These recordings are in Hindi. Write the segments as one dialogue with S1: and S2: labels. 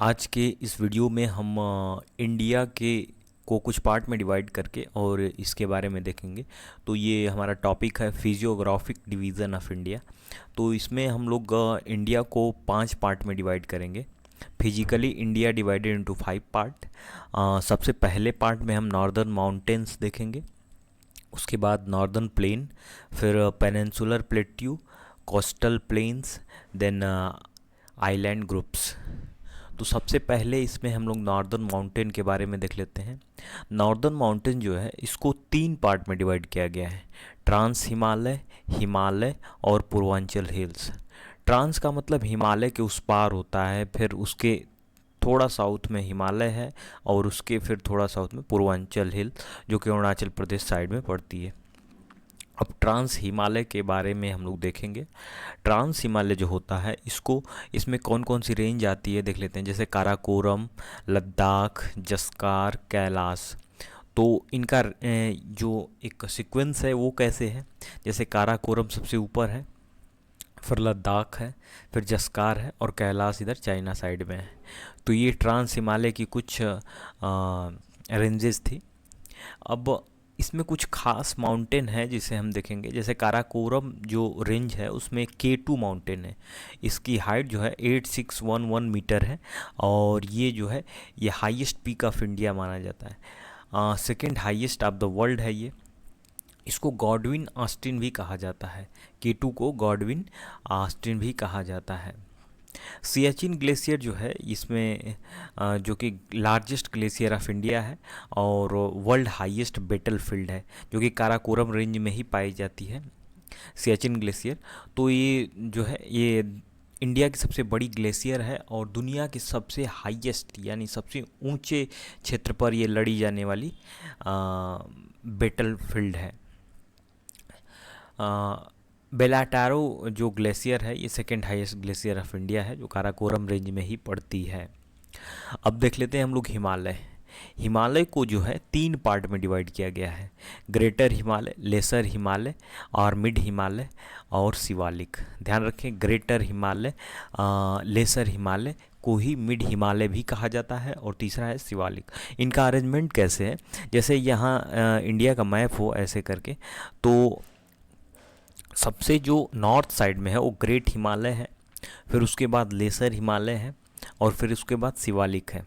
S1: आज के इस वीडियो में हम इंडिया के को कुछ पार्ट में डिवाइड करके और इसके बारे में देखेंगे। तो ये हमारा टॉपिक है फिजियोग्राफिक डिवीज़न ऑफ इंडिया। तो इसमें हम लोग इंडिया को 5 पार्ट में डिवाइड करेंगे। Physically India divided into 5 part. सबसे पहले पार्ट में हम नॉर्दर्न माउंटेन्स देखेंगे, उसके बाद नॉर्दर्न प्लेन, फिर peninsular plateau, coastal plains, then island groups. तो सबसे पहले इसमें हम लोग नॉर्दर्न माउंटेन के बारे में देख लेते हैं। नॉर्दर्न माउंटेन जो है इसको 3 पार्ट में डिवाइड किया गया है, ट्रांस हिमालय, हिमालय और पूर्वांचल हिल्स। ट्रांस का मतलब हिमालय के उस पार होता है, फिर उसके थोड़ा साउथ में हिमालय है और उसके फिर थोड़ा साउथ में पूर्वांचल हिल जो कि अरुणाचल प्रदेश साइड में पड़ती है। अब ट्रांस हिमालय के बारे में हम लोग देखेंगे। ट्रांस हिमालय जो होता है इसमें कौन कौन सी रेंज आती है देख लेते हैं, जैसे काराकोरम, लद्दाख, जस्कार, कैलाश। तो इनका जो एक सीक्वेंस है वो कैसे है, जैसे काराकोरम सबसे ऊपर है, फिर लद्दाख है, फिर जस्कार है और कैलाश इधर चाइना साइड में है। तो ये ट्रांस हिमालय की कुछ रेंजेस थी। अब इसमें कुछ खास माउंटेन है जिसे हम देखेंगे, जैसे काराकोरम जो रेंज है उसमें K2 माउंटेन है। इसकी हाइट जो है 8611 मीटर है और ये जो है ये हाईएस्ट पीक ऑफ इंडिया माना जाता है। Second highest of the world है ये। इसको गॉडविन ऑस्टिन भी कहा जाता है। K2 को गॉडविन ऑस्टिन भी कहा जाता है। सियाचिन ग्लेशियर जो है इसमें जो कि लार्जेस्ट ग्लेशियर ऑफ इंडिया है और वर्ल्ड हाईएस्ट बैटल फील्ड है जो कि काराकोरम रेंज में ही पाई जाती है, सियाचिन ग्लेशियर। तो ये जो है ये इंडिया की सबसे बड़ी ग्लेशियर है और दुनिया की सबसे हाईएस्ट यानी सबसे ऊंचे क्षेत्र पर ये लड़ी जाने वाली बैटल फील्ड है। बेलाटारो जो ग्लेशियर है ये second highest glacier of India है जो काराकोरम रेंज में ही पड़ती है। अब देख लेते हैं हम लोग हिमालय। हिमालय को जो है 3 पार्ट में डिवाइड किया गया है, ग्रेटर हिमालय, लेसर हिमालय और मिड हिमालय और शिवालिक। ध्यान रखें, ग्रेटर हिमालय, लेसर हिमालय को ही मिड हिमालय भी कहा जाता है और तीसरा है शिवालिक। इनका अरेंजमेंट कैसे है, जैसे यहाँ इंडिया का मैप हो ऐसे करके, तो सबसे जो नॉर्थ साइड में है वो ग्रेट हिमालय है, फिर उसके बाद लेसर हिमालय है और फिर उसके बाद शिवालिक है।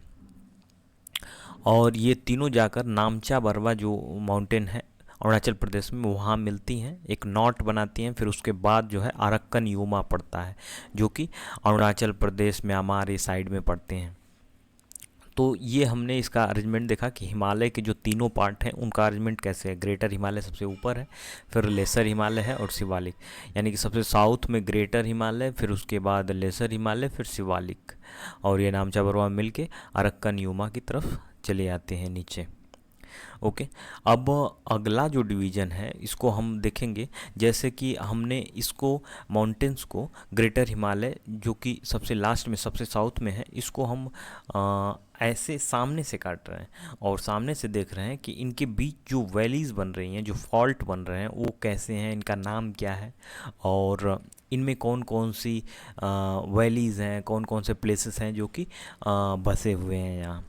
S1: और ये तीनों जाकर नामचा बरवा जो माउंटेन है अरुणाचल प्रदेश में वहाँ मिलती हैं, एक नॉट बनाती हैं। फिर उसके बाद जो है अरक्कन योमा पड़ता है जो कि अरुणाचल प्रदेश म्यांमार ये साइड में पड़ते हैं। तो ये हमने इसका अरेंजमेंट देखा कि हिमालय के जो तीनों पार्ट हैं उनका अरेंजमेंट कैसे है। ग्रेटर हिमालय सबसे ऊपर है, फिर लेसर हिमालय है और शिवालिक, यानी कि सबसे साउथ में ग्रेटर हिमालय, फिर उसके बाद लेसर हिमालय, फिर शिवालिक, और ये नामचा बरवा मिल के अरक्कन योमा की तरफ चले आते हैं नीचे। ओके, अब अगला जो डिवीज़न है इसको हम देखेंगे, जैसे कि हमने इसको माउंटेन्स को ग्रेटर हिमालय जो कि सबसे लास्ट में सबसे साउथ में है, इसको हम ऐसे सामने से काट रहे हैं और सामने से देख रहे हैं कि इनके बीच जो वैलीज़ बन रही हैं, जो फॉल्ट बन रहे हैं वो कैसे हैं, इनका नाम क्या है और इनमें कौन कौन सी वैलीज़ हैं, कौन कौन से प्लेसेस हैं जो कि बसे हुए हैं यहाँ।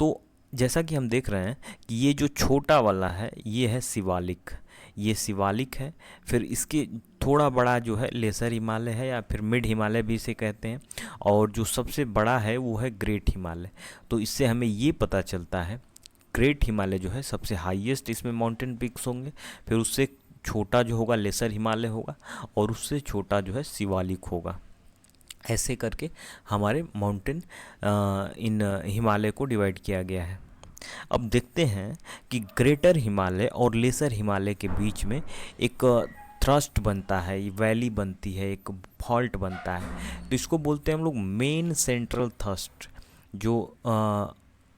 S1: तो जैसा कि हम देख रहे हैं कि ये जो छोटा वाला है ये है शिवालिक, ये शिवालिक है। फिर इसके थोड़ा बड़ा जो है लेसर हिमालय है या फिर मिड हिमालय भी इसे कहते हैं, और जो सबसे बड़ा है वो है ग्रेट हिमालय। तो इससे हमें ये पता चलता है ग्रेट हिमालय जो है सबसे हाईएस्ट इसमें माउंटेन पीक्स होंगे, फिर उससे छोटा जो होगा लेसर हिमालय होगा और उससे छोटा जो है शिवालिक होगा। ऐसे करके हमारे माउंटेन इन हिमालय को डिवाइड किया गया है। अब देखते हैं कि ग्रेटर हिमालय और लेसर हिमालय के बीच में एक थ्रस्ट बनता है, ये वैली बनती है, एक फॉल्ट बनता है। तो इसको बोलते हैं हम लोग मेन सेंट्रल थ्रस्ट। जो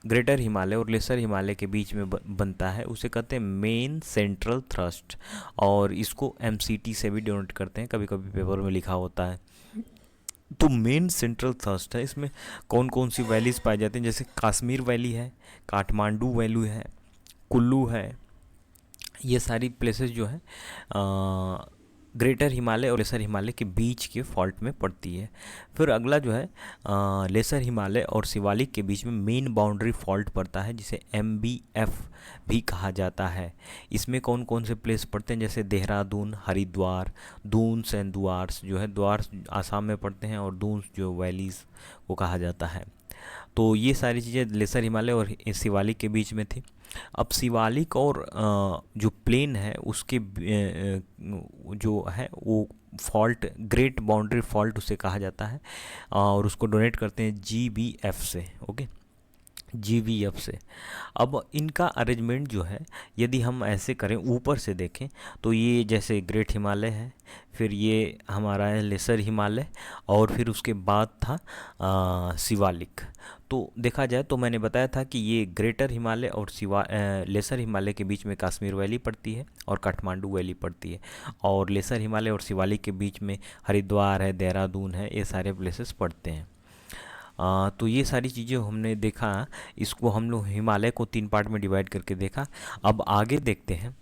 S1: ग्रेटर हिमालय और लेसर हिमालय के बीच में बनता है उसे कहते हैं मेन सेंट्रल थ्रस्ट, और इसको MCT से भी डिनोट करते हैं, कभी कभी पेपर में लिखा होता है। तो मेन सेंट्रल थ्रस्ट है, इसमें कौन कौन सी वैलीज पाई जाती हैं, जैसे कश्मीर वैली है, काठमांडू वैली है, कुल्लू है। ये सारी प्लेसेस जो है ग्रेटर हिमालय और लेसर हिमालय के बीच के फॉल्ट में पड़ती है। फिर अगला जो है लेसर हिमालय और शिवालिक के बीच में मेन बाउंड्री फॉल्ट पड़ता है, जिसे MBF भी कहा जाता है। इसमें कौन कौन से प्लेस पड़ते हैं, जैसे देहरादून, हरिद्वार, दून्स एंड दुआर्स जो है, दुआर्स आसाम में पड़ते हैं और दून्स जो वैलीज को कहा जाता है। तो ये सारी चीज़ें लेसर हिमालय और शिवालिक के बीच में थी। अब शिवालिक और जो प्लेन है उसके जो है वो फॉल्ट ग्रेट बाउंड्री फॉल्ट उसे कहा जाता है, और उसको डोनेट करते हैं GBF से। ओके, GVF से। अब इनका अरेंजमेंट जो है, यदि हम ऐसे करें ऊपर से देखें तो ये जैसे ग्रेट हिमालय है, फिर ये हमारा है लेसर हिमालय, और फिर उसके बाद था शिवालिक। तो देखा जाए तो मैंने बताया था कि ये ग्रेटर हिमालय और लेसर हिमालय के बीच में कश्मीर वैली पड़ती है और काठमांडू वैली पड़ती है, और लेसर हिमालय और शिवालिक के बीच में हरिद्वार है, देहरादून है, ये सारे प्लेसेस पड़ते हैं। तो ये सारी चीज़ें हमने देखा। इसको हम लोग हिमालय को 3 पार्ट में डिवाइड करके देखा। अब आगे देखते हैं,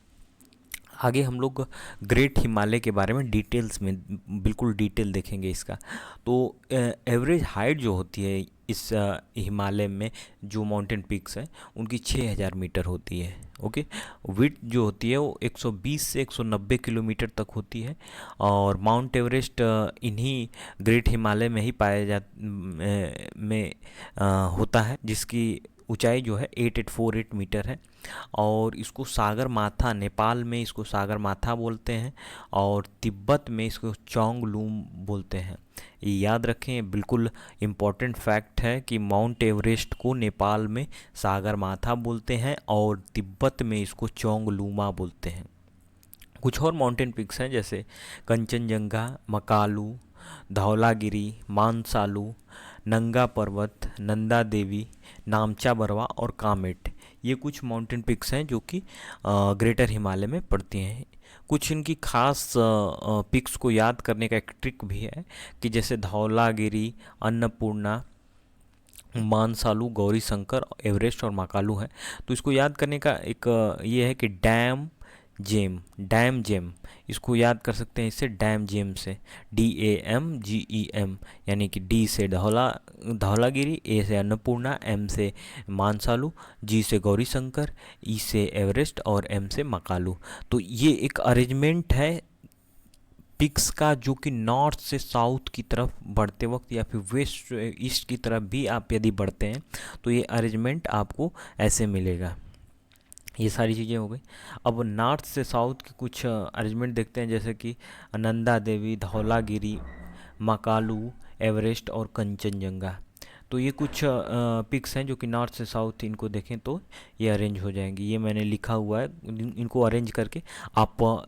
S1: आगे हम लोग ग्रेट हिमालय के बारे में डिटेल्स में बिल्कुल डिटेल देखेंगे इसका। तो एवरेज हाइट जो होती है इस हिमालय में, जो माउंटेन पिक्स हैं उनकी 6000 मीटर होती है। ओके, विड्थ जो होती है वो 120 से 190 किलोमीटर तक होती है, और माउंट एवरेस्ट इन्हीं ग्रेट हिमालय में ही पाया होता है, जिसकी ऊंचाई जो है 8848 मीटर है। और इसको सागर माथा, नेपाल में इसको सागर माथा बोलते हैं, और तिब्बत में इसको चोंगलूम बोलते हैं। ये याद रखें, बिल्कुल इम्पॉर्टेंट फैक्ट है कि माउंट एवरेस्ट को नेपाल में सागर माथा बोलते हैं और तिब्बत में इसको चोंगलूमा बोलते हैं। कुछ और माउंटेन पिक्स हैं जैसे कंचनजंगा, मकालू, धौलागिरी, मानसालू, नंगा पर्वत, नंदा देवी, नामचा बरवा और कामेट। ये कुछ माउंटेन पिक्स हैं जो कि ग्रेटर हिमालय में पड़ती हैं। कुछ इनकी खास पिक्स को याद करने का एक ट्रिक भी है कि जैसे धौलागिरी, अन्नपूर्णा, मानसालू, गौरी शंकर, एवरेस्ट और मकालू है। तो इसको याद करने का एक ये है कि डैम जेम इसको याद कर सकते हैं इससे, डैम जेम से, DAMGEM, यानी कि D से धौलागिरी, A से अन्नपूर्णा, M से मानसालू, G से गौरी शंकर, E से एवरेस्ट और M से मकालू। तो ये एक अरेंजमेंट है पिक्स का, जो कि नॉर्थ से साउथ की तरफ बढ़ते वक्त या फिर वेस्ट ईस्ट की तरफ भी आप यदि बढ़ते हैं तो ये अरेंजमेंट आपको ऐसे मिलेगा। ये सारी चीज़ें हो गई। अब नॉर्थ से साउथ के कुछ अरेंजमेंट देखते हैं, जैसे कि नंदा देवी, धौलागिरी, मकालू, एवरेस्ट और कंचनजंगा। तो ये कुछ पिक्स हैं जो कि नॉर्थ से साउथ, इनको देखें तो ये अरेंज हो जाएंगी। ये मैंने लिखा हुआ है, इनको अरेंज करके आप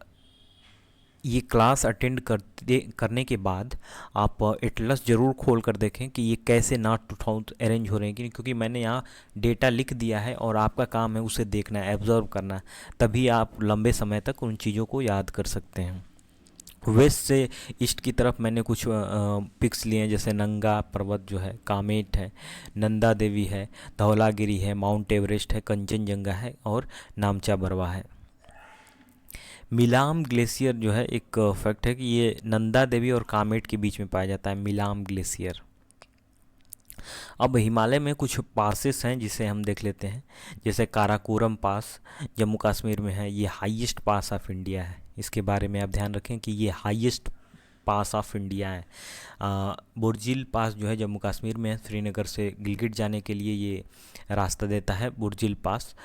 S1: ये क्लास अटेंड करने के बाद आप एटलस ज़रूर खोल कर देखें कि ये कैसे नॉर्थ टू साउथ अरेंज हो रहे हैं, क्योंकि मैंने यहाँ डेटा लिख दिया है और आपका काम है उसे देखना है, एब्जॉर्व करना है, तभी आप लंबे समय तक उन चीज़ों को याद कर सकते हैं। वेस्ट से ईस्ट की तरफ मैंने कुछ पिक्स लिए हैं, जैसे नंगा पर्वत जो है, कामेट है, नंदा देवी है, धौलागिरी है, माउंट एवरेस्ट है, कंचनजंगा है और नामचा बरवा है। मिलाम ग्लेशियर जो है, एक फैक्ट है कि ये नंदा देवी और कामेट के बीच में पाया जाता है, मिलाम ग्लेशियर। अब हिमालय में कुछ पासेस हैं जिसे हम देख लेते हैं, जैसे काराकोरम पास जम्मू कश्मीर में है, ये हाईएस्ट पास ऑफ इंडिया है। इसके बारे में आप ध्यान रखें कि ये हाईएस्ट पास ऑफ इंडिया है। बुर्जिल पास जो है जम्मू कश्मीर में है, श्रीनगर से गिलगित जाने के लिए ये रास्ता देता है बुर्जिल पास।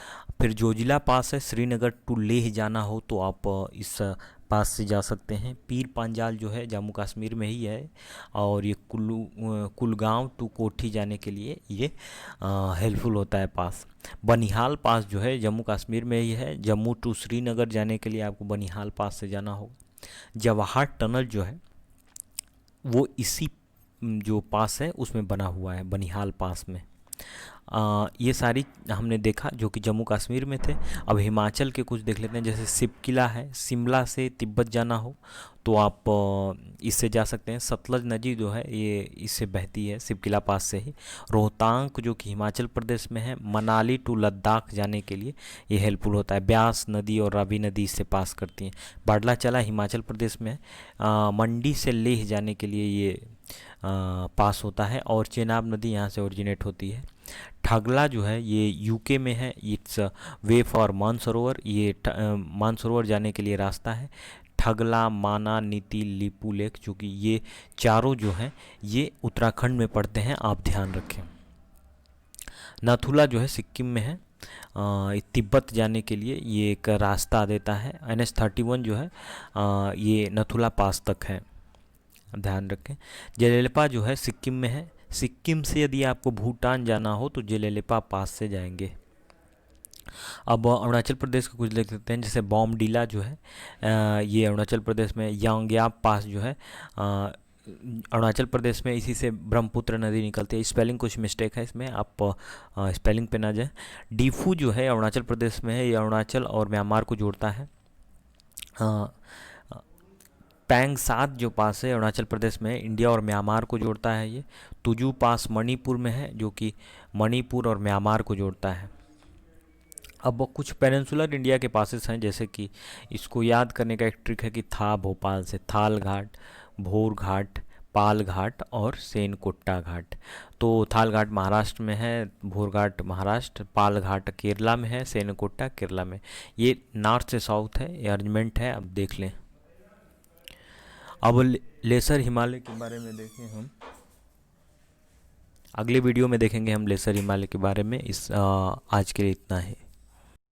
S1: फिर जोजिला पास है, श्रीनगर टू लेह जाना हो तो आप इस पास से जा सकते हैं। पीर पांजाल जो है जम्मू कश्मीर में ही है, और ये कुलगांव टू कोठी जाने के लिए ये हेल्पफुल होता है पास। बनिहाल पास जो है जम्मू कश्मीर में ही है, जम्मू टू श्रीनगर जाने के लिए आपको बनिहाल पास से जाना होगा। जवाहर टनल जो है वो इसी जो पास है उसमें बना हुआ है, बनिहाल पास में। ये सारी हमने देखा जो कि जम्मू कश्मीर में थे। अब हिमाचल के कुछ देख लेते हैं, जैसे शिपकिला है, शिमला से तिब्बत जाना हो तो आप इससे जा सकते हैं। सतलज नदी जो है ये इससे बहती है शिपकिला पास से ही। रोहतांग जो कि हिमाचल प्रदेश में है, मनाली टू लद्दाख जाने के लिए ये हेल्पफुल होता है। ब्यास नदी और रावी नदी इससे पास करती हैं। बाडलाचला हिमाचल प्रदेश में है, मंडी से लेह जाने के लिए ये पास होता है। और चेनाब नदी यहाँ से ओरिजिनेट होती है। ठगला जो है ये यूके में है, इट्स वे फॉर मानसरोवर, ये मानसरोवर जाने के लिए रास्ता है। ठगला, माना, नीति, लिपू लेक, जो कि ये चारों जो हैं ये उत्तराखंड में पड़ते हैं, आप ध्यान रखें। नाथुला जो है सिक्किम में है, तिब्बत जाने के लिए ये एक रास्ता देता है। NH-31 जो है ये नथुला पास तक है, ध्यान रखें। जेलेलपा जो है सिक्किम में है। सिक्किम से यदि आपको भूटान जाना हो तो जेलेलपा पास से जाएंगे। अब अरुणाचल प्रदेश का कुछ देख सकते हैं, जैसे बॉमडीला जो है ये अरुणाचल प्रदेश में। यांग्याप पास जो है अरुणाचल प्रदेश में, इसी से ब्रह्मपुत्र नदी निकलती है। स्पेलिंग कुछ मिस्टेक है इसमें, आप स्पेलिंग पे ना जाए। डीफू जो है अरुणाचल प्रदेश में है, ये अरुणाचल और म्यांमार को जोड़ता है। पैंग सात जो पास है अरुणाचल प्रदेश में, इंडिया और म्यांमार को जोड़ता है ये। तुजू पास मणिपुर में है, जो कि मणिपुर और म्यांमार को जोड़ता है। अब कुछ पेनिनसुलर इंडिया के पासेस हैं, जैसे कि इसको याद करने का एक ट्रिक है कि था भोपाल से थाल घाट, भोर घाट, पाल घाट और सेनकोट्टा घाट। तो थाल घाट महाराष्ट्र में है, भोर घाट महाराष्ट्र, पाल घाट केरला में है, सेनकोट्टा केरला में। ये नॉर्थ से साउथ है, ये अरेंजमेंट है, अब देख लें। अब लेसर हिमालय के बारे में देखें हम, अगले वीडियो में देखेंगे हम लेसर हिमालय के बारे में। आज के लिए इतना है।